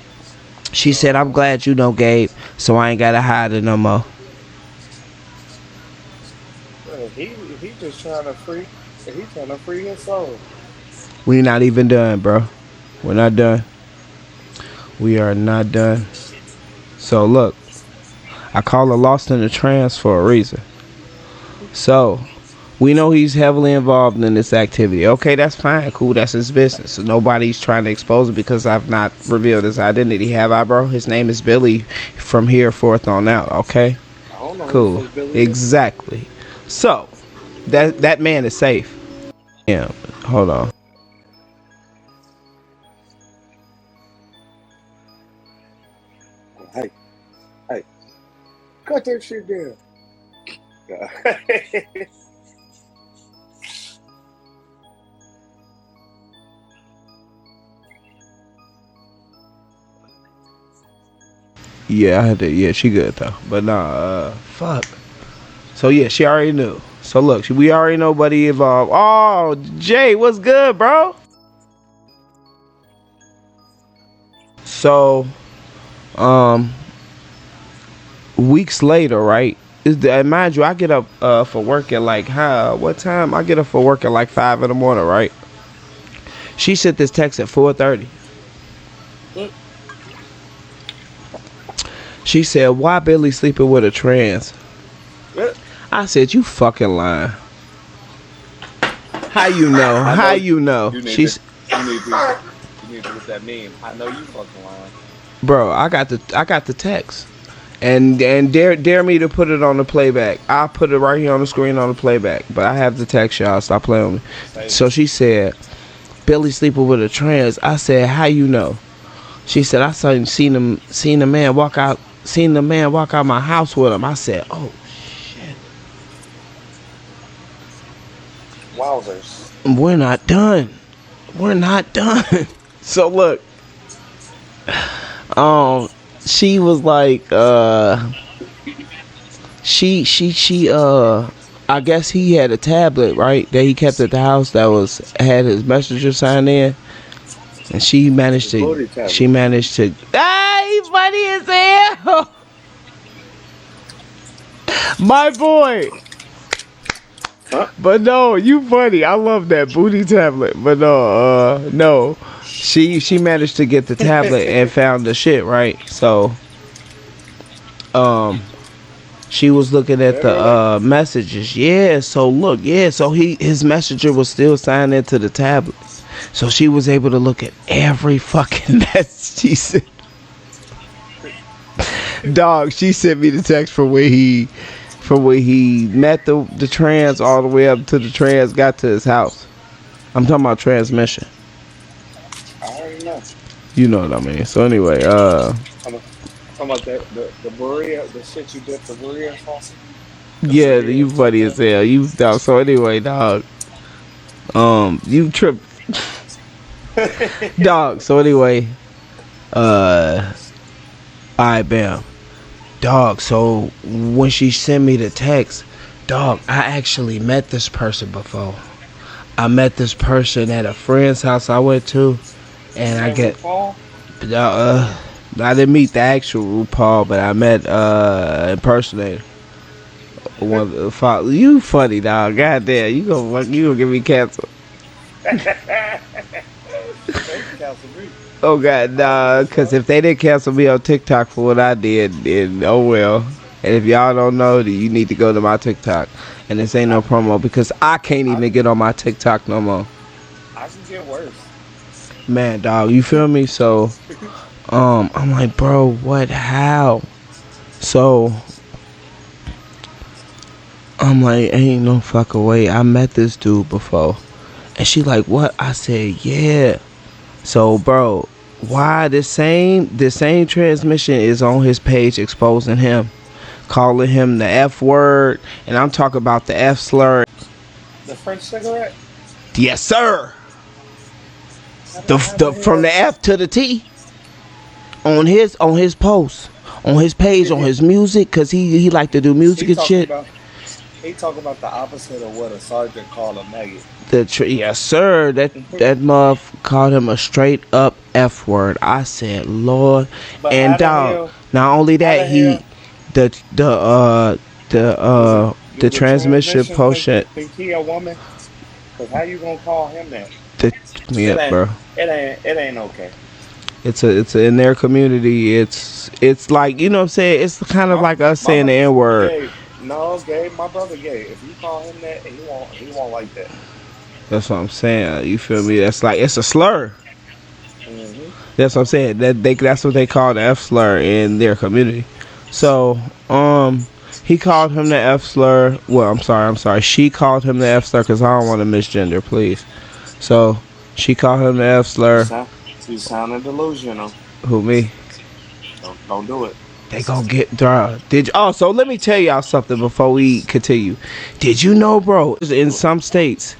She said, I'm glad you know, Gabe, so I ain't gotta hide it no more. He just trying to free his soul. We not even done, bro. We're not done. We are not done. So look, I call her lost in the trance for a reason. So we know he's heavily involved in this activity. Okay, that's fine, cool, that's his business. So nobody's trying to expose him because I've not revealed his identity, have I, bro? His name is Billy from here forth on out, okay? I don't know. Cool. Exactly. So that man is safe. Yeah, hold on. Hey, cut that shit down. Yeah, I had to. Yeah, she good though. But nah, fuck. So yeah, she already knew. So look, we already know Buddy involved. Oh, Jay, what's good, bro? So, um, weeks later, right? Mind you, I get up for work at like what time? I get up for work at like 5 in the morning, right? She sent this text at 4:30. She said, "Why Billy sleeping with a trans?" I said, "You fucking lying. How you know? How you know?" She's. You need to get that meme. I know you fucking lying. Bro, I got the text. And dare me to put it on the playback. I'll put it right here on the screen on the playback. But I have the text, y'all. Stop playing with me. So she said, "Billy sleeping with a trans." I said, "How you know?" She said, "I seen the man walk out my house with him." I said, "Oh shit." Wowzers. We're not done. So look. She was like, I guess he had a tablet, right, that he kept at the house that had his messenger signed in, and she managed to, he's funny as hell. My boy. Huh? But no, you funny. I love that booty tablet. But no. She managed to get the tablet and found the shit, right? So, she was looking at the messages. Yeah. So look, yeah. So his messenger was still signed into the tablet. So she was able to look at every fucking message he sent. Dog, she sent me the text from where he met the trans all the way up to the trans got to his house. I'm talking about transmission. I already know. You know what I mean. So anyway, talking about the burrito, the shit you did, the burrito sauce. Yeah, you funny as hell. You dog. So anyway, dog. You trip, dog. So anyway, alright, bam. Dog, so when she sent me the text, dog, I actually met this person before. I met this person at a friend's house I went to, and I didn't meet the actual RuPaul, but I met impersonator. You funny, dog. Goddamn, you gonna get me canceled. Oh god, nah, cause if they didn't cancel me on TikTok for what I did, then oh well. And if y'all don't know, then you need to go to my TikTok. And this ain't no promo because I can't even get on my TikTok no more. I can get worse. Man, dog, you feel me? So, I'm like, bro, what? How? So, I'm like, ain't no fucking way. I met this dude before, and she like, what? I said, yeah. So, bro, why the same transmission is on his page exposing him, calling him the F word, and I'm talking about the F slur. The French cigarette? Yes, sir. The from the F to the T on his post, on his page, on his music, cause he like to do music and shit. He talking about the opposite of what a sergeant called a maggot. Yes, sir. That muff called him a straight up F word. I said, Lord, but and dog. Not only that, the transmission potion. Think he a woman? Cause how you gonna call him that? Bro. It ain't okay. It's in their community. It's like, you know what I'm saying. It's kind of like us saying the N word. No, gay. My brother gay. If you call him that, he won't like that. That's what I'm saying. You feel me? That's like, it's a slur. Mm-hmm. That's what I'm saying. That's what they call the F slur in their community. So, he called him the F slur. Well, I'm sorry. She called him the F slur because I don't want to misgender, please. So, she called him the F slur. You sounding delusional. Who, me? Don't do it. They gonna get so let me tell y'all something before we continue. Did you know, bro, in some states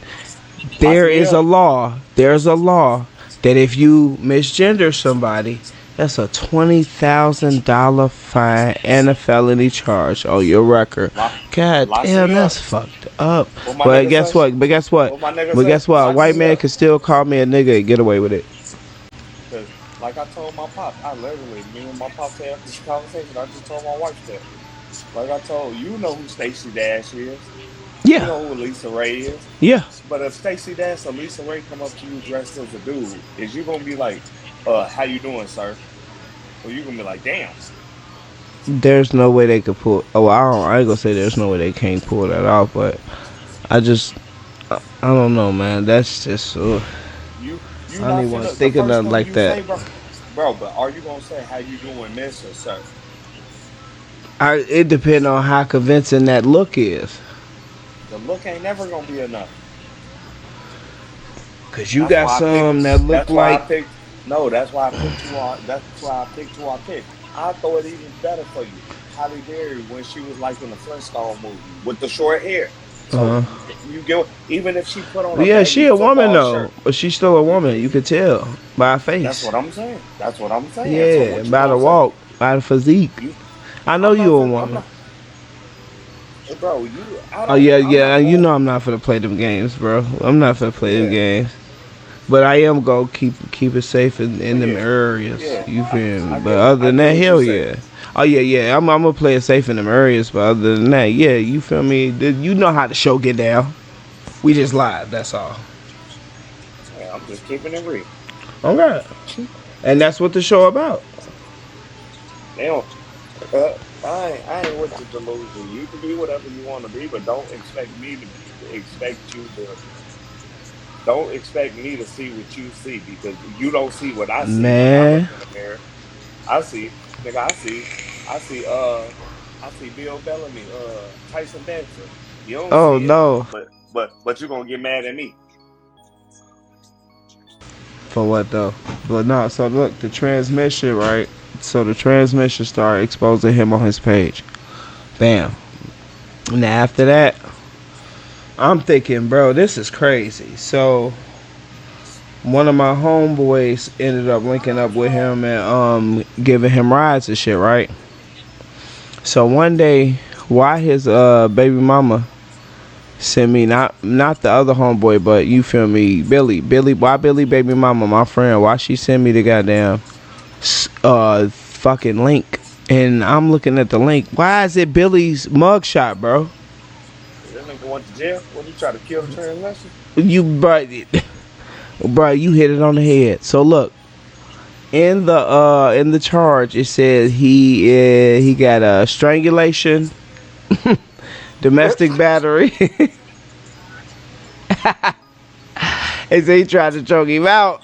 there's a law that if you misgender somebody, That's a $20,000 fine and a felony charge on your record. God Lock damn, me up. that's fucked up. What my But nigga guess say? what? But guess what? What my nigga But say? guess what? A Lock white me man up. can still call me a nigga and get away with it. Cause like I told my pop, I literally, me and my pop said after this conversation, I just told my wife that. Like I told you, know who Stacey Dash is. You Yeah, know who Lisa Ray is. yeah. But if Stacey Dash or Lisa Ray come up to you dressed as a dude, is you gonna be like, how you doing, sir? Or you gonna be like, damn. There's no way they could pull. Oh, I ain't gonna say there's no way they can't pull that off, but I just, I don't know, man. That's just. You I don't not even want to finna, the think of first nothing thing like you that. say, bro, but are you gonna say how you doing, miss or sir? It depends on how convincing that look is. The look ain't never gonna be enough. Cause you That's got why I picked. some that look That's why I like. picked. No, that's why I picked who I. That's why I picked who I picked. I'll throw it even better for you. Halle Berry when she was like in the Flintstone movie with the short hair. So you get even if she put on a Yeah, she baggy a woman football though, shirt. but she's still a woman. You could tell by her That's face. what I'm saying. That's what I'm saying. So Yeah, what you by the gonna say? walk, by the physique. You, I know I'm not. you a I'm woman. not. Bro, you. I Oh don't. yeah, I'm yeah. not You going. know I'm not gonna play them games, bro. I'm not gonna play them Yeah. games. But I am gonna keep it safe in Well, them yeah. areas. Yeah. You feel me? I But get. other I than get that, what you hell say. yeah. Oh yeah, yeah. I'm gonna play it safe in them areas. But other than that, yeah. You feel me? You know how the show get down. We just live. That's all. Yeah, I'm just keeping it real. Okay. And that's what the show about. They don't. I ain't with the delusion. You can be whatever you want to be, but don't expect me to expect you to. Don't expect me to see what you see because you don't see what I see when I look Man. in the mirror. I see, nigga. I see. I see Bill Bellamy. Tyson Dancer. You don't Oh see it, no. but you gonna get mad at me. For what though? But no. So look, the transmission, right? So the transmission started exposing him on his page. Bam. And after that, I'm thinking, bro, this is crazy. So one of my homeboys ended up linking up with him and giving him rides and shit, right? So one day, why his baby mama sent me not the other homeboy, but you feel me, why Billy baby mama, my friend, why she sent me the goddamn fucking link, and I'm looking at the link. Why is it Billy's mugshot, bro? That nigga went to jail. What, he try to kill the transmission? You bro, you hit it on the head. So look, in the charge it says he got a strangulation, domestic battery. He said he tried to choke him out.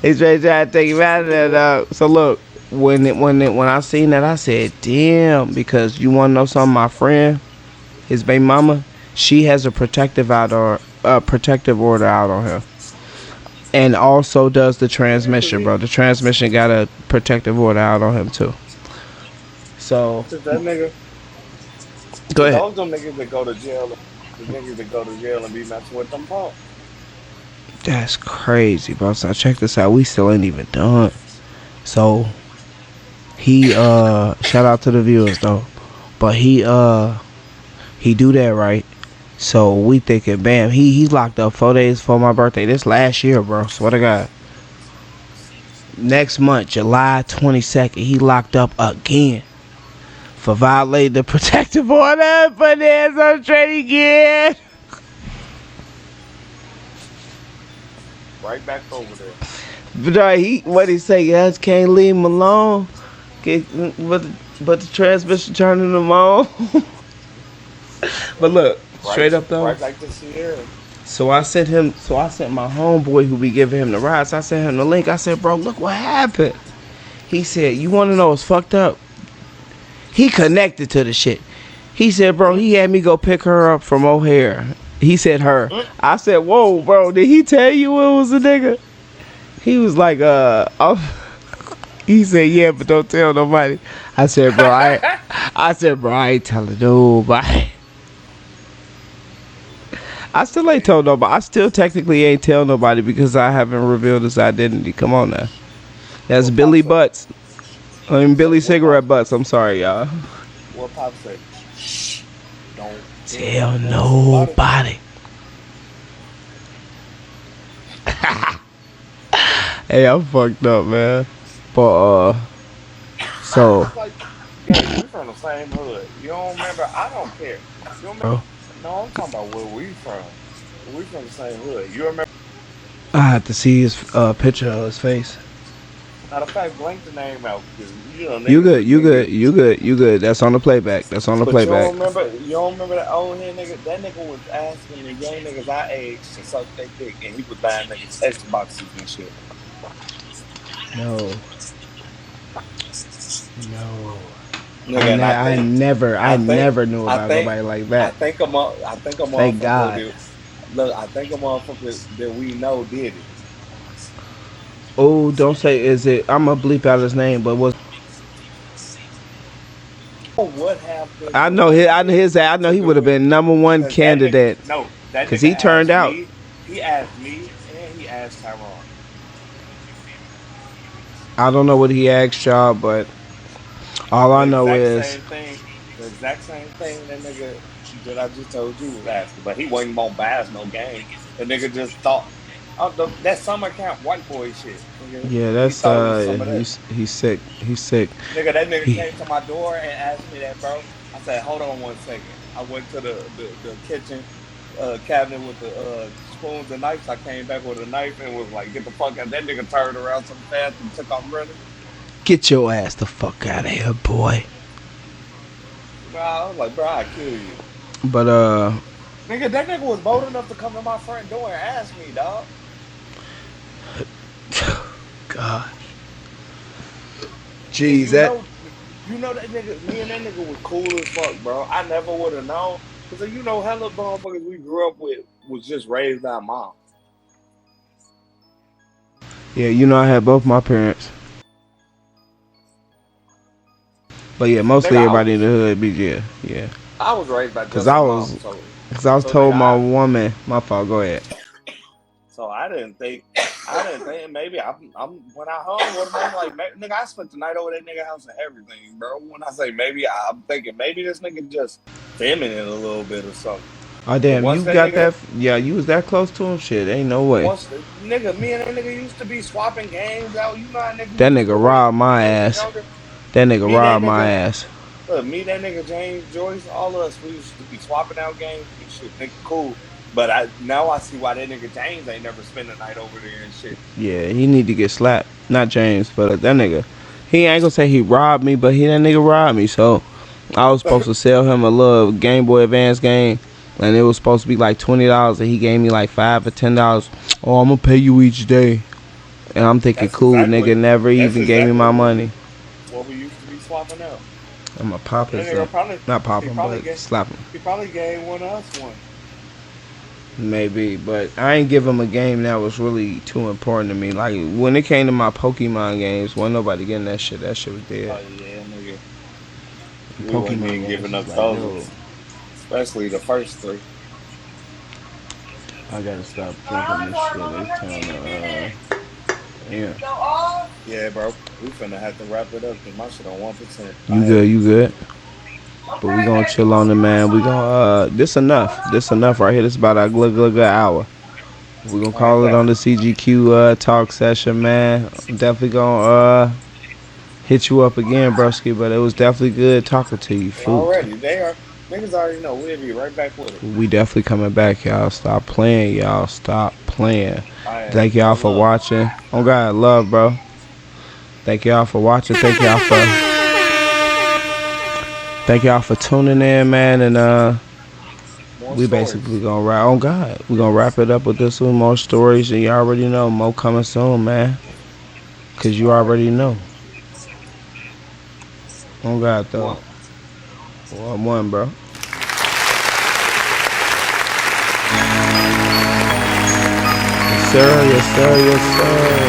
He tried to take him out of there. So look, when I seen that, I said, damn, because you want to know something, my friend, his baby mama, she has a protective order out on her, and also does the transmission, bro. The transmission got a protective order out on him too. So That nigga. go ahead. Those them niggas that go to jail. The niggas that go to jail and be messing with them phones. That's crazy, bro. So check this out. We still ain't even done. So he shout out to the viewers though, but he do that right. So we thinking, bam, he's locked up 4 days before my birthday. This last year, bro. Swear to God. Next month, July 22nd, he locked up again for violating the protective order. But there's no trade again. Right back over there. But what he say? You just can't leave him alone. But the transmission turning him on. But look, straight up though. Right back to Sierra. So I sent my homeboy who be giving him the rides. I sent him the link. I said, bro, look what happened. He said, you want to know what's fucked up? He connected to the shit. He said, bro, he had me go pick her up from O'Hare. He said her. I said, whoa, bro, did he tell you it was a nigga? He was like, he said, yeah, but don't tell nobody. I said, bro, I ain't telling nobody. I still ain't told nobody. I still technically ain't tell nobody because I haven't revealed his identity. Come on now. That's What Pop Billy say? Butts. I mean Billy What Pop? Cigarette Butts. I'm sorry, y'all. What Pop say? Don't tell Tell nobody. nobody. Hey, I'm fucked up, man. But so, It's like, gang, we from the same hood. You don't remember? I don't care. You remember? bro, No, I'm talking about where we from. We from the same hood. You remember? I had to see his picture of his face. Matter of fact, blank the name out because you know You niggas good? be You thinking. good? You good? You good? That's on the playback. That's on the But you playback. don't remember? You don't remember that old head nigga? That nigga was asking the young niggas our age to suck their dick, and he was buying niggas Xboxes and shit. No, no. Nigga, and I I think, never knew I about think, nobody like that. I think a Thank motherfucker God. that look, I think a motherfucker that we know did it. Oh, don't say is it? I'm gonna bleep out his name, but was What happened I to know that his? I know nigga his. I know to he would do have it? been number one Cause that nigga, candidate no, that because nigga he turned asked out. me. He asked me, and he asked Tyrone. I don't know what he asked y'all, but all I The know exact is same thing. The exact same thing that nigga that I just told you was asking, but he wasn't gonna buy us no game. The nigga just thought, that summer camp white boy shit. Nigga, yeah, he that's thought it was some of that. he's sick. He's sick. Nigga, that nigga He came to my door and asked me that, bro. I said, hold on 1 second. I went to the kitchen cabinet with the spoons and knives. I came back with a knife and was like, get the fuck out. That nigga turned around so fast and took off running. get your ass the fuck out of here, boy. Bro, I was like, bro, I'll kill you. But Nigga, that nigga was bold enough to come to my front door and ask me, dog. God, And jeez, that you know that nigga, me and that nigga was cool as fuck, bro. I never would have known. Because, you know, hella motherfuckers we grew up with was just raised by mom. yeah, you know I had both my parents. But yeah, mostly Nigga, everybody in the hood be yeah. I was raised by Cause just a I mom, was, so cause I was nigga, told my woman, my fault. Go ahead. so I didn't think maybe I'm when I hung with him, I'm like, nigga, I spent the night over that nigga house and everything, bro. When I say maybe, I'm thinking maybe this nigga just feminine a little bit or something. Oh But damn, once you that got nigga, that? Yeah, you was that close to him. Shit, ain't no way. once the nigga, me and that nigga used to be swapping games out. You know how niggas That used to nigga do when robbed my they was ass. younger. That nigga Me, that robbed my nigga, ass. me, that nigga James Joyce, all of us, we used to be swapping out games and shit. Nigga, cool. But now I see why that nigga James ain't never spend the night over there and shit. Yeah, he need to get slapped. Not James, but that nigga. He ain't gonna say he robbed me, but that nigga robbed me. So I was supposed to sell him a little Game Boy Advance game, and it was supposed to be like $20, and he gave me like $5 or $10. Oh, I'm gonna pay you each day, and I'm thinking, cool, nigga, never That's even gave me exactly my money. what we used to be swapping out. I'm gonna pop That his nigga probably not pop he him, probably but gave slap him. he probably gave one of us one. Maybe, but I ain't give him a game that was really too important to me. Like when it came to my Pokemon games, wasn't nobody getting that shit. That shit was dead. Oh yeah, nigga. We wasn't Pokemon even games giving was up like, those, yo, especially the first three. I gotta stop drinking this shit. It's time to, yeah. Yeah, bro. We finna have to wrap it up because my shit on 1%. You good? You good? But we gonna chill on it, man. We gonna this enough. This enough right here. This about a good hour. We gonna All right, call it bet. on the CGQ talk session, man. I'm definitely gonna hit you up again, broski. But it was definitely good talking to you, food. Already, niggas already know we'll be right back with it. We definitely coming back, y'all. Stop playing, y'all. Stop playing. All right, Thank y'all one for love. watching. Oh God, love, bro. Thank y'all for watching. Thank y'all for tuning in, man. And More we basically stories. gonna wrap. Oh God, we gonna wrap it up with this one more stories, and you already know more coming soon, man. Cause you All right, already know. Oh God, though. one. One, bro. Yes, sir. Yes, sir. Yes, sir.